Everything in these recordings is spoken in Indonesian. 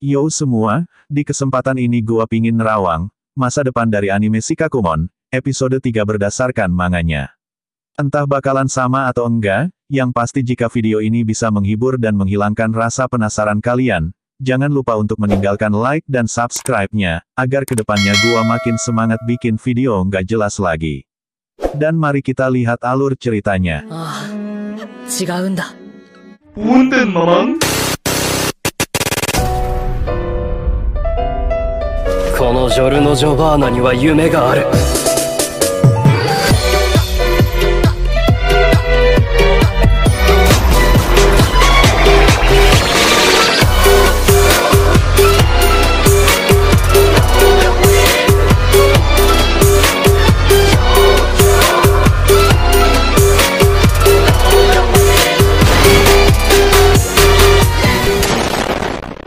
Yo semua, di kesempatan ini gua pingin nerawang, masa depan dari anime Shikakumon, episode 3 berdasarkan manganya. Entah bakalan sama atau enggak, yang pasti jika video ini bisa menghibur dan menghilangkan rasa penasaran kalian, jangan lupa untuk meninggalkan like dan subscribe-nya, agar kedepannya gua makin semangat bikin video nggak jelas lagi. Dan mari kita lihat alur ceritanya. Punten, Mamang. このジョルノ・ジョバーナには夢がある。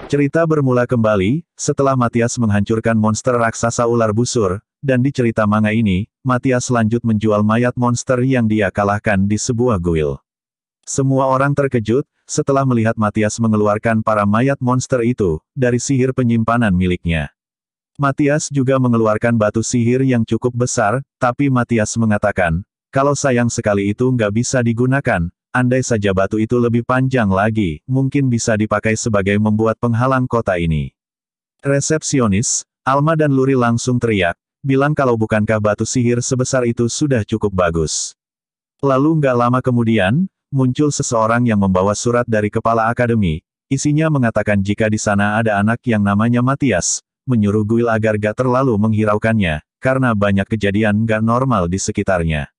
Cerita bermula kembali, setelah Matias menghancurkan monster raksasa ular busur, dan di cerita manga ini, Matias lanjut menjual mayat monster yang dia kalahkan di sebuah guild. Semua orang terkejut, setelah melihat Matias mengeluarkan para mayat monster itu, dari sihir penyimpanan miliknya. Matias juga mengeluarkan batu sihir yang cukup besar, tapi Matias mengatakan, kalau sayang sekali itu nggak bisa digunakan. Andai saja batu itu lebih panjang lagi, mungkin bisa dipakai sebagai membuat penghalang kota ini. Resepsionis, Alma dan Luri langsung teriak, bilang kalau bukankah batu sihir sebesar itu sudah cukup bagus. Lalu nggak lama kemudian, muncul seseorang yang membawa surat dari kepala akademi, isinya mengatakan jika di sana ada anak yang namanya Matias, menyuruh guild agar gak terlalu menghiraukannya, karena banyak kejadian gak normal di sekitarnya.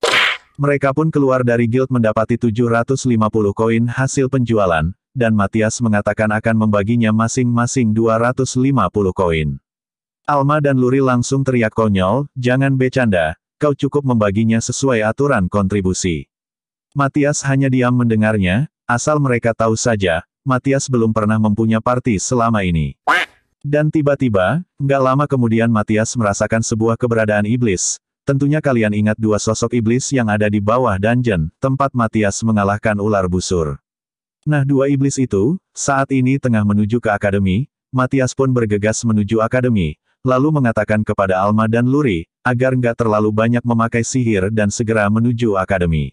Mereka pun keluar dari guild mendapati 750 koin hasil penjualan, dan Matias mengatakan akan membaginya masing-masing 250 koin. Alma dan Luri langsung teriak konyol, jangan bercanda, kau cukup membaginya sesuai aturan kontribusi. Matias hanya diam mendengarnya, asal mereka tahu saja, Matias belum pernah mempunyai party selama ini. Dan tiba-tiba, nggak lama kemudian Matias merasakan sebuah keberadaan iblis. Tentunya kalian ingat dua sosok iblis yang ada di bawah dungeon, tempat Matias mengalahkan ular busur. Nah, dua iblis itu, saat ini tengah menuju ke akademi, Matias pun bergegas menuju akademi, lalu mengatakan kepada Alma dan Luri, agar nggak terlalu banyak memakai sihir dan segera menuju akademi.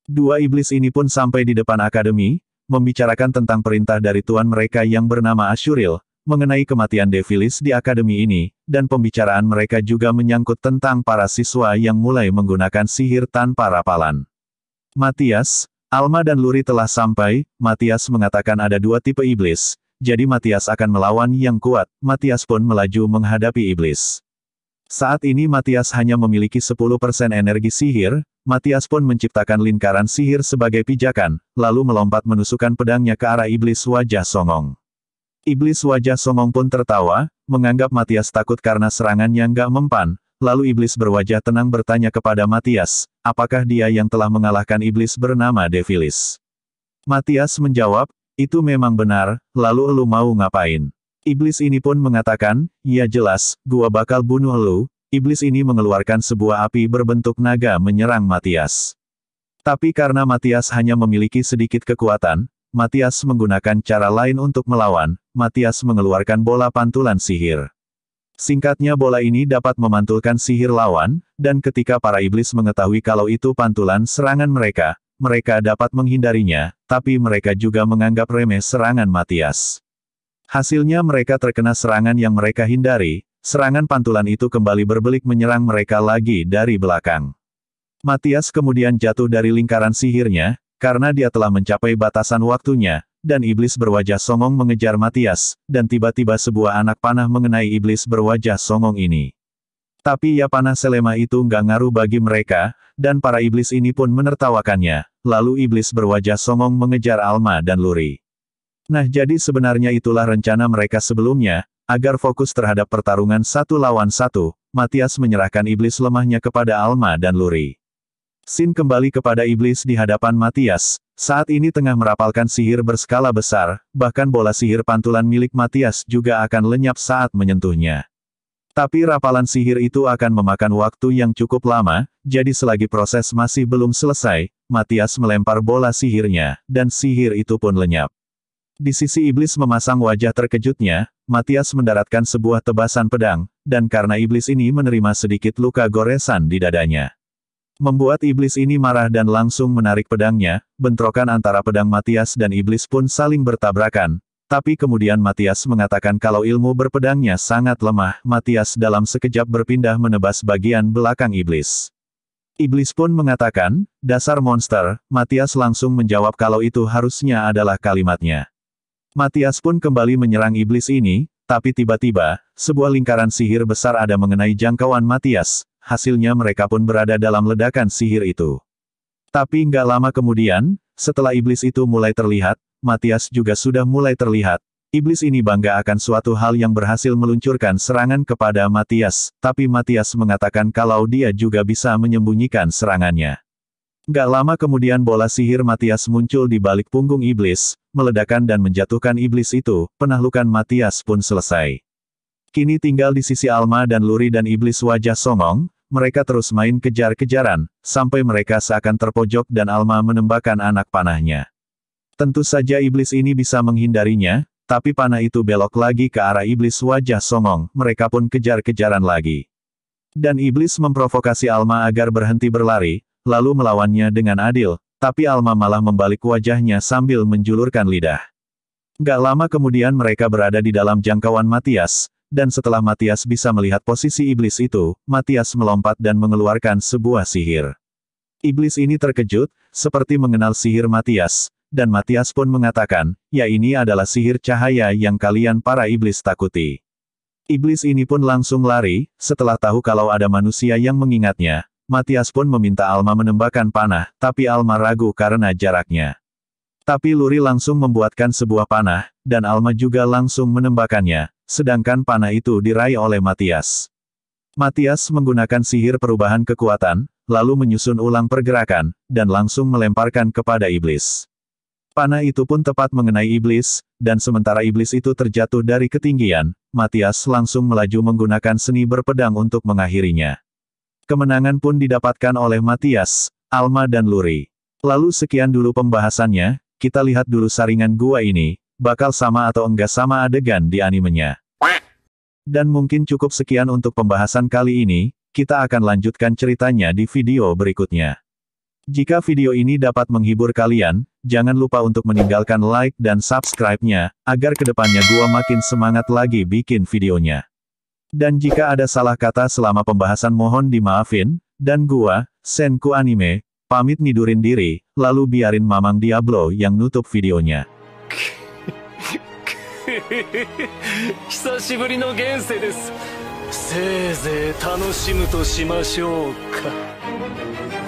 Dua iblis ini pun sampai di depan akademi, membicarakan tentang perintah dari tuan mereka yang bernama Ashuril, mengenai kematian Devilis di akademi ini, dan pembicaraan mereka juga menyangkut tentang para siswa yang mulai menggunakan sihir tanpa rapalan. Matias, Alma dan Luri telah sampai, Matias mengatakan ada dua tipe iblis, jadi Matias akan melawan yang kuat, Matias pun melaju menghadapi iblis. Saat ini Matias hanya memiliki 10% energi sihir, Matias pun menciptakan lingkaran sihir sebagai pijakan, lalu melompat menusukkan pedangnya ke arah iblis wajah songong. Iblis wajah songong pun tertawa, menganggap Matias takut karena serangannya nggak mempan, lalu iblis berwajah tenang bertanya kepada Matias, apakah dia yang telah mengalahkan iblis bernama Devilis? Matias menjawab, itu memang benar, lalu elu mau ngapain? Iblis ini pun mengatakan, ya jelas, gua bakal bunuh elu. Iblis ini mengeluarkan sebuah api berbentuk naga menyerang Matias. Tapi karena Matias hanya memiliki sedikit kekuatan, Matias menggunakan cara lain untuk melawan, Matias mengeluarkan bola pantulan sihir. Singkatnya bola ini dapat memantulkan sihir lawan, dan ketika para iblis mengetahui kalau itu pantulan serangan mereka, mereka dapat menghindarinya, tapi mereka juga menganggap remeh serangan Matias. Hasilnya mereka terkena serangan yang mereka hindari, serangan pantulan itu kembali berbelik menyerang mereka lagi dari belakang. Matias kemudian jatuh dari lingkaran sihirnya, karena dia telah mencapai batasan waktunya, dan iblis berwajah songong mengejar Matias, dan tiba-tiba sebuah anak panah mengenai iblis berwajah songong ini. Tapi ya panah selema itu nggak ngaruh bagi mereka, dan para iblis ini pun menertawakannya, lalu iblis berwajah songong mengejar Alma dan Luri. Nah jadi sebenarnya itulah rencana mereka sebelumnya, agar fokus terhadap pertarungan satu lawan satu, Matias menyerahkan iblis lemahnya kepada Alma dan Luri. Sin kembali kepada iblis di hadapan Matias, saat ini tengah merapalkan sihir berskala besar, bahkan bola sihir pantulan milik Matias juga akan lenyap saat menyentuhnya. Tapi rapalan sihir itu akan memakan waktu yang cukup lama, jadi selagi proses masih belum selesai, Matias melempar bola sihirnya, dan sihir itu pun lenyap. Di sisi iblis memasang wajah terkejutnya, Matias mendaratkan sebuah tebasan pedang, dan karena iblis ini menerima sedikit luka goresan di dadanya. Membuat iblis ini marah dan langsung menarik pedangnya, bentrokan antara pedang Matias dan iblis pun saling bertabrakan. Tapi kemudian Matias mengatakan kalau ilmu berpedangnya sangat lemah. Matias dalam sekejap berpindah menebas bagian belakang iblis. Iblis pun mengatakan, dasar monster. Matias langsung menjawab kalau itu harusnya adalah kalimatnya. Matias pun kembali menyerang iblis ini, tapi tiba-tiba, sebuah lingkaran sihir besar ada mengenai jangkauan Matias, hasilnya mereka pun berada dalam ledakan sihir itu. Tapi nggak lama kemudian, setelah iblis itu mulai terlihat, Matias juga sudah mulai terlihat. Iblis ini bangga akan suatu hal yang berhasil meluncurkan serangan kepada Matias, tapi Matias mengatakan kalau dia juga bisa menyembunyikan serangannya. Gak lama kemudian bola sihir Matias muncul di balik punggung iblis, meledakkan dan menjatuhkan iblis itu, penaklukan Matias pun selesai. Kini tinggal di sisi Alma dan Luri dan iblis wajah songong, mereka terus main kejar-kejaran, sampai mereka seakan terpojok dan Alma menembakkan anak panahnya. Tentu saja iblis ini bisa menghindarinya, tapi panah itu belok lagi ke arah iblis wajah songong, mereka pun kejar-kejaran lagi. Dan iblis memprovokasi Alma agar berhenti berlari, lalu melawannya dengan adil, tapi Alma malah membalik wajahnya sambil menjulurkan lidah. Gak lama kemudian mereka berada di dalam jangkauan Matias, dan setelah Matias bisa melihat posisi iblis itu, Matias melompat dan mengeluarkan sebuah sihir. Iblis ini terkejut, seperti mengenal sihir Matias, dan Matias pun mengatakan, ya ini adalah sihir cahaya yang kalian para iblis takuti. Iblis ini pun langsung lari, setelah tahu kalau ada manusia yang mengingatnya. Matias pun meminta Alma menembakkan panah, tapi Alma ragu karena jaraknya. Tapi Luri langsung membuatkan sebuah panah, dan Alma juga langsung menembakkannya, sedangkan panah itu diraih oleh Matias. Matias menggunakan sihir perubahan kekuatan, lalu menyusun ulang pergerakan, dan langsung melemparkan kepada iblis. Panah itu pun tepat mengenai iblis, dan sementara iblis itu terjatuh dari ketinggian, Matias langsung melaju menggunakan seni berpedang untuk mengakhirinya. Kemenangan pun didapatkan oleh Matias, Alma dan Luri. Lalu sekian dulu pembahasannya, kita lihat dulu saringan gua ini, bakal sama atau enggak sama adegan di animenya. Dan mungkin cukup sekian untuk pembahasan kali ini, kita akan lanjutkan ceritanya di video berikutnya. Jika video ini dapat menghibur kalian, jangan lupa untuk meninggalkan like dan subscribe-nya, agar kedepannya gua makin semangat lagi bikin videonya. Dan jika ada salah kata selama pembahasan mohon dimaafin, dan gua, Senku Anime, pamit nidurin diri, lalu biarin Mamang Diablo yang nutup videonya. 久しぶりの現世です。せいぜい楽しむとしましょうか。